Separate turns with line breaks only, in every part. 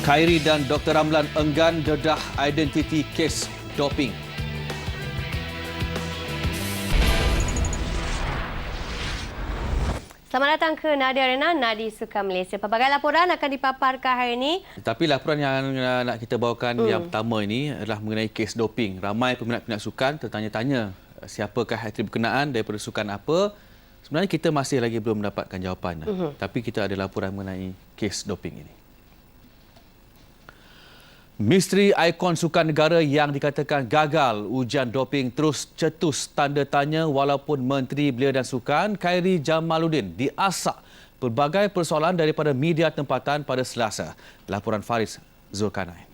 Khairi dan Dr. Ramlan enggan dedah identiti kes doping.
Selamat datang ke Nadi Arena, Nadi Sukan Malaysia. Pelbagai laporan akan dipaparkan hari ini.
Tapi laporan yang nak kita bawakan yang pertama ini adalah mengenai kes doping. Ramai peminat-peminat sukan tertanya-tanya siapakah atlet berkenaan daripada sukan apa. Sebenarnya kita masih lagi belum mendapatkan jawapan. Tapi kita ada laporan mengenai kes doping ini. Misteri ikon sukan negara yang dikatakan gagal ujian doping terus cetus tanda tanya walaupun Menteri Belia dan Sukan Khairi Jamaluddin diasak pelbagai persoalan daripada media tempatan pada Selasa. Laporan Faris Zulkarnain.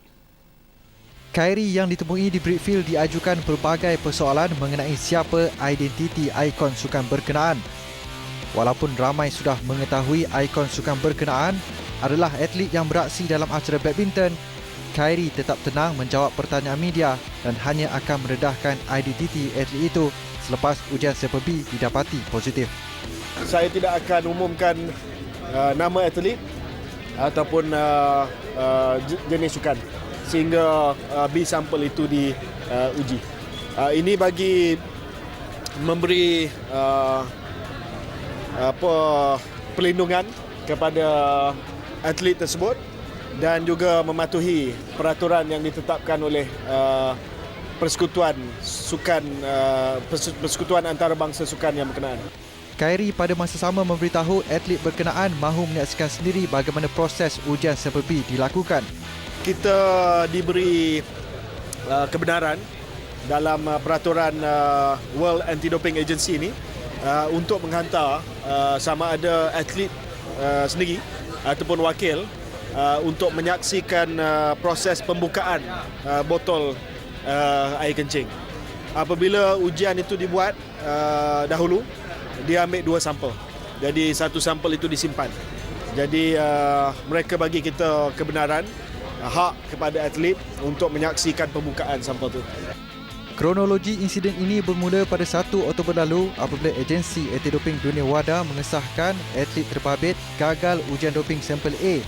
Khairi yang ditemui di Brickfield diajukan pelbagai persoalan mengenai siapa identiti ikon sukan berkenaan. Walaupun ramai sudah mengetahui ikon sukan berkenaan adalah atlet yang beraksi dalam acara badminton, Khairi tetap tenang menjawab pertanyaan media dan hanya akan mendedahkan identiti atlet itu selepas ujian sampel B didapati positif.
Saya tidak akan umumkan nama atlet ataupun jenis sukan sehingga B sampel itu diuji. Ini bagi memberi perlindungan kepada atlet tersebut dan juga mematuhi peraturan yang ditetapkan oleh Persekutuan Antarabangsa Sukan yang berkenaan.
Khairi pada masa sama memberitahu atlet berkenaan mahu menyaksikan sendiri bagaimana proses ujian sampel B dilakukan.
Kita diberi kebenaran dalam peraturan World Anti-Doping Agency ini untuk menghantar sama ada atlet sendiri ataupun wakil untuk menyaksikan proses pembukaan botol air kencing. Apabila ujian itu dibuat dahulu, dia ambil 2 sampel. Jadi 1 sampel itu disimpan. Jadi mereka bagi kita kebenaran, hak kepada atlet untuk menyaksikan pembukaan sampel itu.
Kronologi insiden ini bermula pada 1 Oktober lalu apabila agensi anti-doping dunia WADA mengesahkan atlet terbabit gagal ujian doping sampel A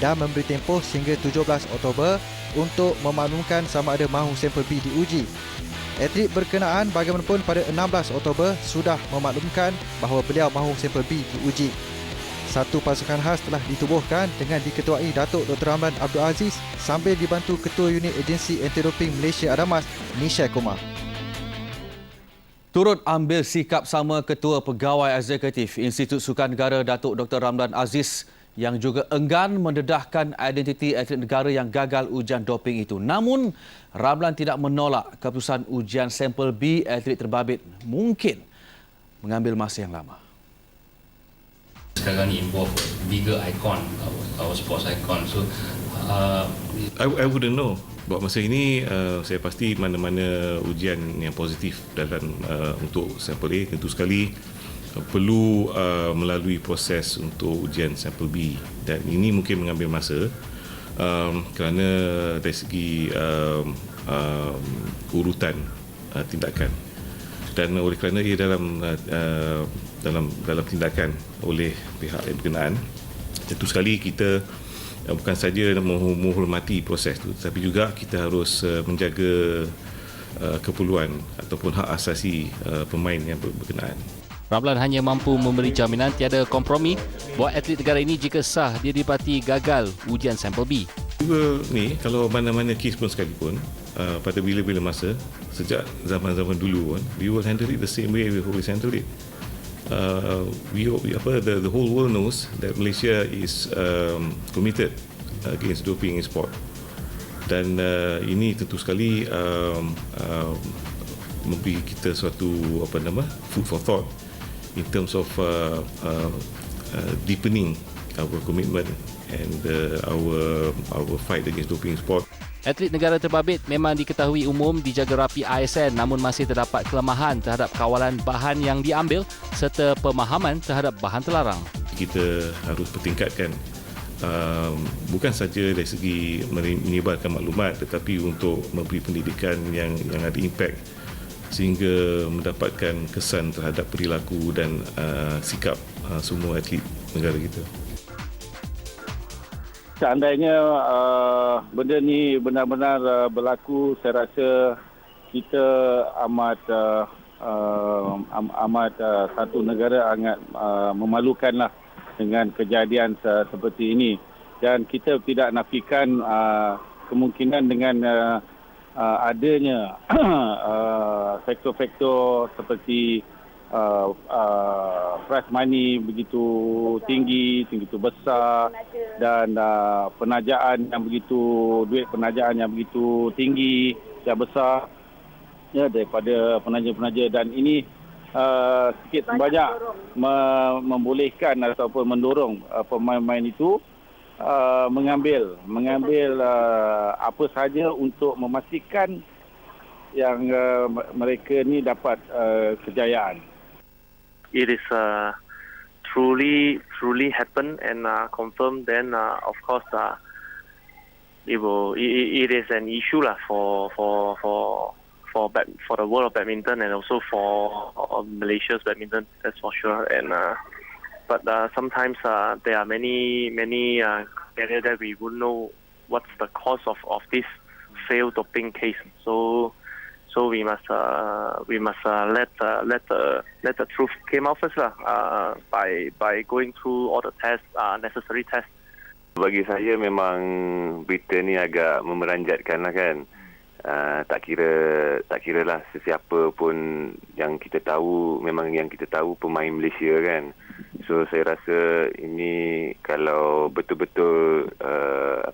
dan memberi tempoh sehingga 17 Oktober untuk memaklumkan sama ada mahu sampel B diuji. Atlet berkenaan bagaimanapun pada 16 Oktober sudah memaklumkan bahawa beliau mahu sampel B diuji. Satu pasukan khas telah ditubuhkan dengan diketuai Datuk Dr. Ramlan Abdul Aziz sambil dibantu Ketua Unit Agensi Anti-Doping Malaysia Adamas, Nishai Kumar.
Turut ambil sikap sama Ketua Pegawai Eksekutif Institut Sukan Negara Datuk Dr. Ramlan Aziz yang juga enggan mendedahkan identiti atlet negara yang gagal ujian doping itu. Namun, Ramlan tidak menolak keputusan ujian sampel B atlet terbabit mungkin mengambil masa yang lama.
Sekarang ni involve bigger icon, our sports icon. So,
I wouldn't know. Buat masa ini, saya pasti mana-mana ujian yang positif dalam untuk sampel A tentu sekali perlu melalui proses untuk ujian sampel B dan ini mungkin mengambil masa kerana dari segi urutan tindakan dan oleh kerana ia dalam tindakan oleh pihak yang berkenaan, tentu sekali kita bukan saja menghormati proses itu tapi juga kita harus menjaga keperluan ataupun hak asasi pemain yang berkenaan.
Ramlan hanya mampu memberi jaminan tiada kompromi buat atlet negara ini jika sah dia didapati gagal ujian sampel B.
Juga ni kalau mana-mana kes pun sekalipun pada bila-bila masa sejak zaman-zaman dulu we will handle it the same way we always handle it. The whole world knows that Malaysia is committed against doping in sport dan ini tentu sekali memberi kita suatu food for thought in terms of deepening our commitment and our fight against doping sport.
Atlet negara terbabit memang diketahui umum dijaga rapi ASN namun masih terdapat kelemahan terhadap kawalan bahan yang diambil serta pemahaman terhadap bahan terlarang.
Kita harus pertingkatkan bukan saja dari segi menyebarkan maklumat tetapi untuk memberi pendidikan yang ada impact sehingga mendapatkan kesan terhadap perilaku dan sikap semua atlet negara kita.
Seandainya benda ni benar-benar berlaku, saya rasa kita amat satu negara sangat memalukanlah dengan kejadian seperti ini. Dan kita tidak nafikan kemungkinan dengan adanya faktor-faktor seperti price money begitu tinggi besar, dan duit penajaan yang begitu tinggi dan besar ya, daripada penaja-penaja, dan ini sikit sebanyak membolehkan ataupun mendorong pemain-pemain itu mengambil apa sahaja untuk memastikan yang mereka ni dapat kejayaan.
It is truly happen and confirmed, then of course it is an issue lah for the world of badminton and also for Malaysia's badminton, that's for sure. And but sometimes there are many areas that we wouldn't know what's the cause of this failed doping case. So we must let the truth came out first lah, by going through all the tests, necessary tests.
Bagi saya memang berita ni agak memeranjatkan lah kan. Tak kira lah sesiapa pun yang kita tahu, memang yang kita tahu pemain Malaysia kan. So saya rasa ini kalau betul-betul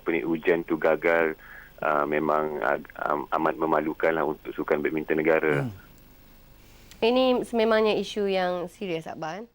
ujian tu gagal, memang amat memalukan lah untuk sukan badminton negara.
Ini sememangnya isu yang serius, Akbar.